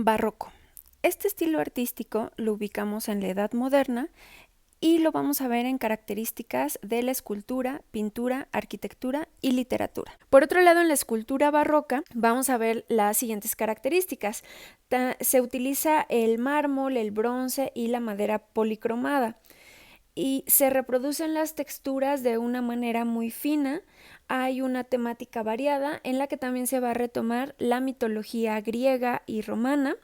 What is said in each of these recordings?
Barroco. Este estilo artístico lo ubicamos en la Edad Moderna y lo vamos a ver en características de la escultura, pintura, arquitectura y literatura. Por otro lado, en la escultura barroca vamos a ver las siguientes características. Se utiliza el mármol, el bronce y la madera policromada y se reproducen las texturas de una manera muy fina. Hay una temática variada en la que también se va a retomar la mitología griega y romana.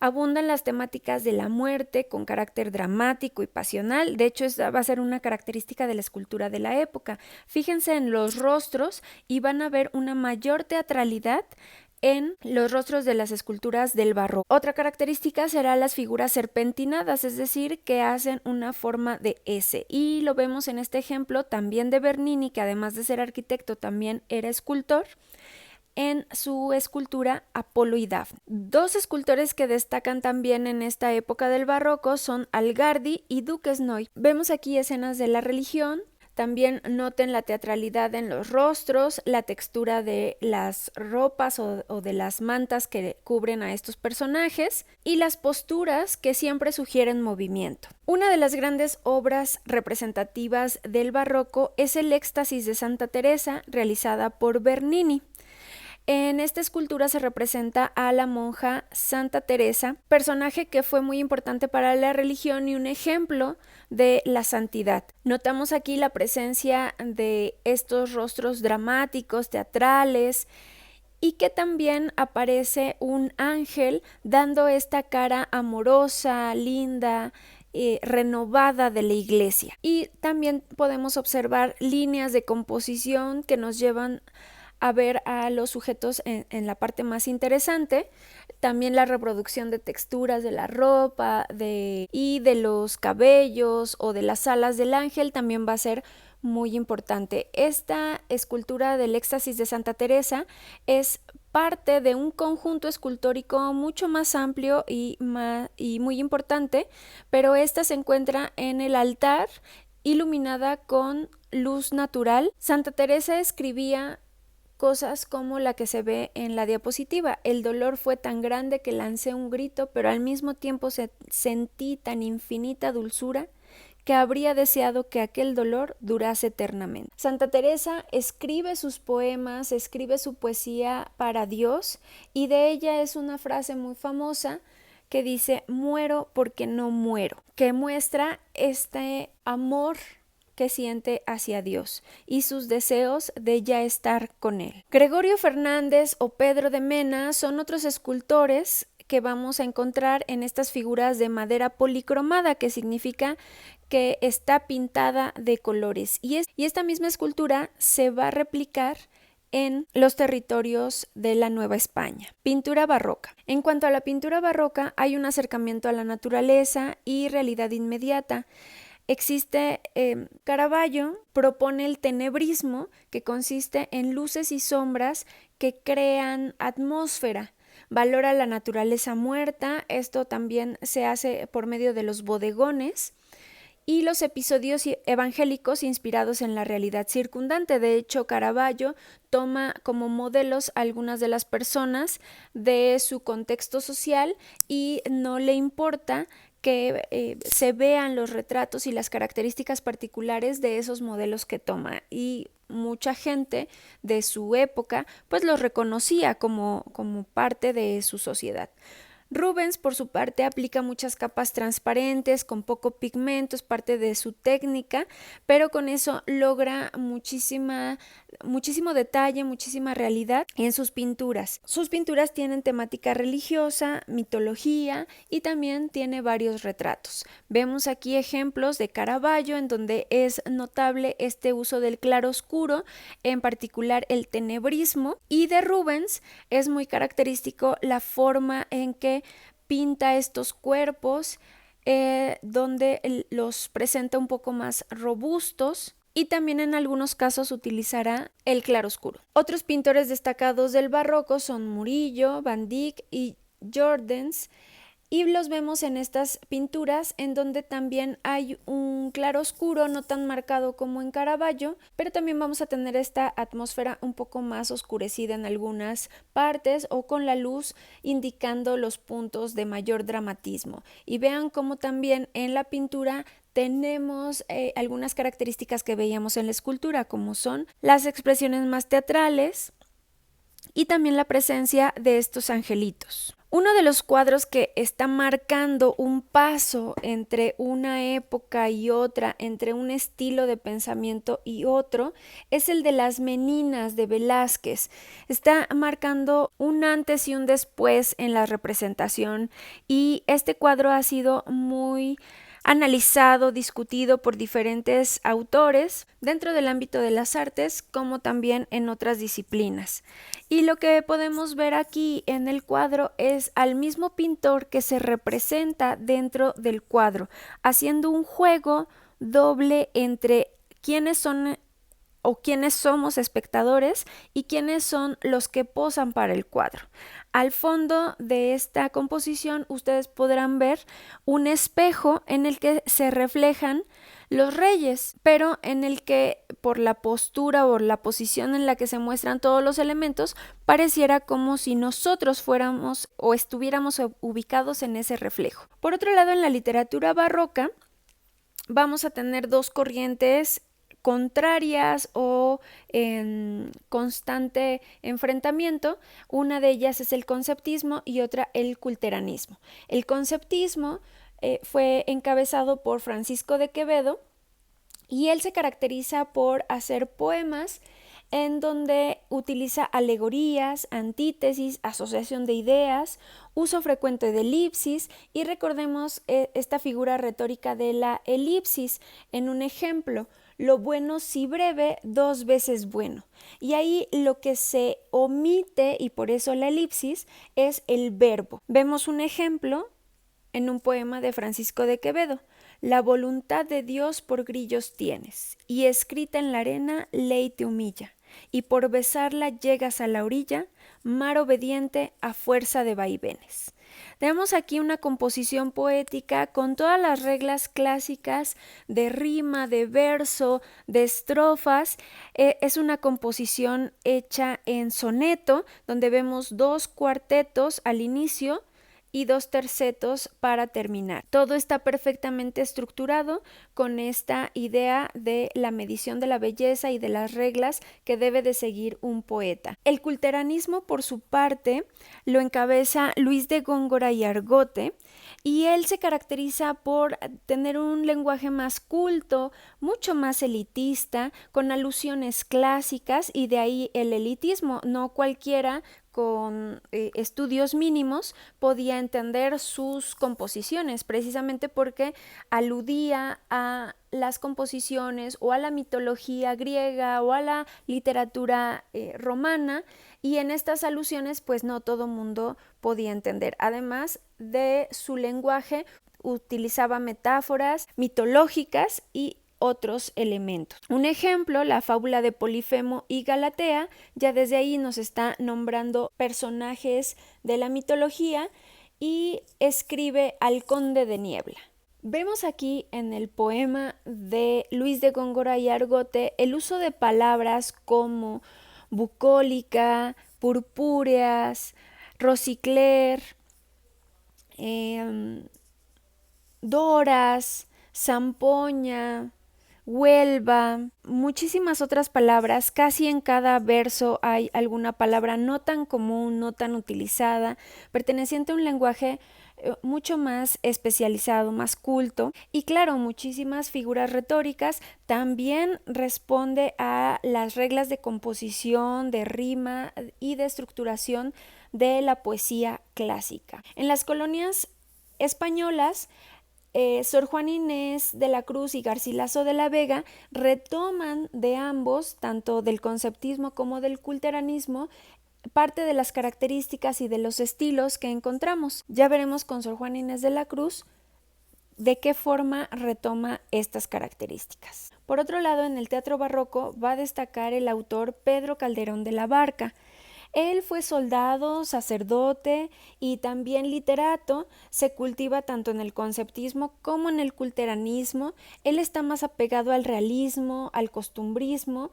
Abundan las temáticas de la muerte con carácter dramático y pasional. De hecho, esa va a ser una característica de la escultura de la época. Fíjense en los rostros y van a ver una mayor teatralidad en los rostros de las esculturas del barroco. Otra característica será las figuras serpentinadas, es decir, que hacen una forma de S. Y lo vemos en este ejemplo también de Bernini, que además de ser arquitecto también era escultor, en su escultura Apolo y Dafne. Dos escultores que destacan también en esta época del barroco son Algardi y Duquesnoy. Vemos aquí escenas de la religión. También noten la teatralidad en los rostros, la textura de las ropas o de las mantas que cubren a estos personajes y las posturas que siempre sugieren movimiento. Una de las grandes obras representativas del barroco es el Éxtasis de Santa Teresa, realizada por Bernini. En esta escultura se representa a la monja Santa Teresa, personaje que fue muy importante para la religión y un ejemplo de la santidad. Notamos aquí la presencia de estos rostros dramáticos, teatrales, y que también aparece un ángel dando esta cara amorosa, linda, renovada de la iglesia. Y también podemos observar líneas de composición que nos llevan a ver a los sujetos en la parte más interesante. También la reproducción de texturas de la ropa y de los cabellos o de las alas del ángel también va a ser muy importante. Esta escultura del Éxtasis de Santa Teresa es parte de un conjunto escultórico mucho más amplio y muy importante, pero esta se encuentra en el altar iluminada con luz natural. Santa Teresa escribía cosas como la que se ve en la diapositiva. El dolor fue tan grande que lancé un grito, pero al mismo tiempo sentí tan infinita dulzura que habría deseado que aquel dolor durase eternamente. Santa Teresa escribe sus poemas, escribe su poesía para Dios, y de ella es una frase muy famosa que dice: muero porque no muero, que muestra este amor que siente hacia Dios y sus deseos de ya estar con Él. Gregorio Fernández o Pedro de Mena son otros escultores que vamos a encontrar en estas figuras de madera policromada, que significa que está pintada de colores. Y esta misma escultura se va a replicar en los territorios de la Nueva España. Pintura barroca. En cuanto a la pintura barroca, hay un acercamiento a la naturaleza y realidad inmediata. Existe Caravaggio propone el tenebrismo, que consiste en luces y sombras que crean atmósfera. Valora la naturaleza muerta. Esto también se hace por medio de los bodegones y los episodios evangélicos inspirados en la realidad circundante. De hecho, Caravaggio toma como modelos a algunas de las personas de su contexto social y no le importa que se vean los retratos y las características particulares de esos modelos que toma, y mucha gente de su época pues los reconocía como parte de su sociedad. Rubens, por su parte, aplica muchas capas transparentes con poco pigmento, es parte de su técnica, pero con eso logra muchísimo detalle, muchísima realidad en sus pinturas. Sus pinturas tienen temática religiosa, mitología, y también tiene varios retratos. Vemos aquí ejemplos de Caravaggio en donde es notable este uso del claroscuro, en particular el tenebrismo, y de Rubens es muy característico la forma en que pinta estos cuerpos, donde los presenta un poco más robustos, y también en algunos casos utilizará el claroscuro. Otros pintores destacados del barroco son Murillo, Van Dyck y Jordaens. Y los vemos en estas pinturas en donde también hay un claroscuro no tan marcado como en Caravaggio, pero también vamos a tener esta atmósfera un poco más oscurecida en algunas partes o con la luz indicando los puntos de mayor dramatismo. Y vean cómo también en la pintura tenemos algunas características que veíamos en la escultura, como son las expresiones más teatrales y también la presencia de estos angelitos. Uno de los cuadros que está marcando un paso entre una época y otra, entre un estilo de pensamiento y otro, es el de las Meninas de Velázquez. Está marcando un antes y un después en la representación, y este cuadro ha sido muy analizado, discutido por diferentes autores dentro del ámbito de las artes, como también en otras disciplinas. Y lo que podemos ver aquí en el cuadro es al mismo pintor que se representa dentro del cuadro, haciendo un juego doble entre quiénes son o quiénes somos espectadores y quiénes son los que posan para el cuadro. Al fondo de esta composición ustedes podrán ver un espejo en el que se reflejan los reyes, pero en el que por la postura o la posición en la que se muestran todos los elementos, pareciera como si nosotros fuéramos o estuviéramos ubicados en ese reflejo. Por otro lado, en la literatura barroca vamos a tener dos corrientes contrarias o en constante enfrentamiento. Una de ellas es el conceptismo y otra el culteranismo. El conceptismo fue encabezado por Francisco de Quevedo, y él se caracteriza por hacer poemas en donde utiliza alegorías, antítesis, asociación de ideas, uso frecuente de elipsis, y recordemos esta figura retórica de la elipsis en un ejemplo: lo bueno si breve, dos veces bueno. Y ahí lo que se omite, y por eso la elipsis, es el verbo. Vemos un ejemplo en un poema de Francisco de Quevedo: la voluntad de Dios por grillos tienes, y escrita en la arena ley te humilla, y por besarla llegas a la orilla, mar obediente a fuerza de vaivenes. Tenemos aquí una composición poética con todas las reglas clásicas de rima, de verso, de estrofas. Es una composición hecha en soneto, donde vemos dos cuartetos al inicio y dos tercetos para terminar. Todo está perfectamente estructurado con esta idea de la medición de la belleza y de las reglas que debe de seguir un poeta. El culteranismo, por su parte, lo encabeza Luis de Góngora y Argote, y él se caracteriza por tener un lenguaje más culto, mucho más elitista, con alusiones clásicas, y de ahí el elitismo. No cualquiera con estudios mínimos podía entender sus composiciones, precisamente porque aludía a las composiciones o a la mitología griega o a la literatura romana, y en estas alusiones pues no todo mundo podía entender. Además de su lenguaje, utilizaba metáforas mitológicas y otros elementos. Un ejemplo, la fábula de Polifemo y Galatea, ya desde ahí nos está nombrando personajes de la mitología, y escribe al conde de Niebla. Vemos aquí en el poema de Luis de Góngora y Argote el uso de palabras como bucólica, purpúreas, rosicler, doras, zampoña, Huelva, muchísimas otras palabras. Casi en cada verso hay alguna palabra no tan común, no tan utilizada, perteneciente a un lenguaje mucho más especializado, más culto. Y claro, muchísimas figuras retóricas. También responde a las reglas de composición, de rima y de estructuración de la poesía clásica. En las colonias españolas, Sor Juana Inés de la Cruz y Garcilaso de la Vega retoman de ambos, tanto del conceptismo como del culteranismo, parte de las características y de los estilos que encontramos. Ya veremos con Sor Juana Inés de la Cruz de qué forma retoma estas características. Por otro lado, en el teatro barroco va a destacar el autor Pedro Calderón de la Barca. Él fue soldado, sacerdote y también literato, se cultiva tanto en el conceptismo como en el culteranismo. Él está más apegado al realismo, al costumbrismo,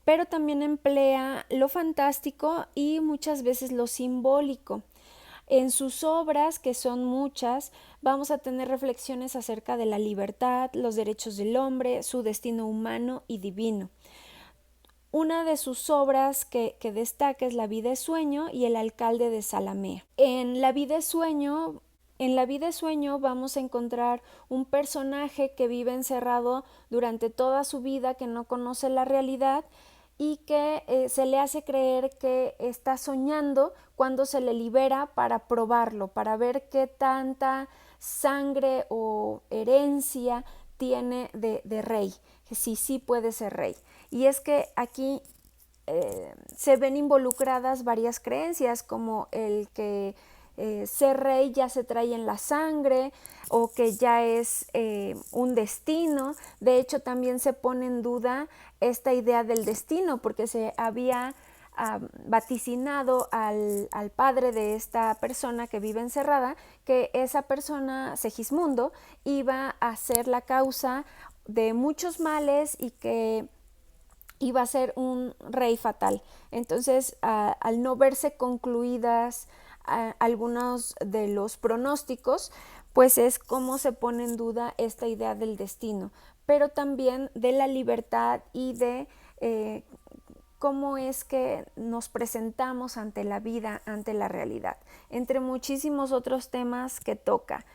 pero también emplea lo fantástico y muchas veces lo simbólico. En sus obras, que son muchas, vamos a tener reflexiones acerca de la libertad, los derechos del hombre, su destino humano y divino. Una de sus obras que destaca es La vida es sueño y El alcalde de Zalamea. En La vida es sueño vamos a encontrar un personaje que vive encerrado durante toda su vida, que no conoce la realidad y que se le hace creer que está soñando cuando se le libera para probarlo, para ver qué tanta sangre o herencia tiene de rey, si sí puede ser rey. Y es que aquí se ven involucradas varias creencias, como el que ser rey ya se trae en la sangre o que ya es un destino. De hecho, también se pone en duda esta idea del destino, porque se había vaticinado al padre de esta persona que vive encerrada, que esa persona, Segismundo, iba a ser la causa de muchos males y que iba a ser un rey fatal. Entonces, al no verse concluidas algunos de los pronósticos, pues es como se pone en duda esta idea del destino, pero también de la libertad y de cómo es que nos presentamos ante la vida, ante la realidad, entre muchísimos otros temas que toca.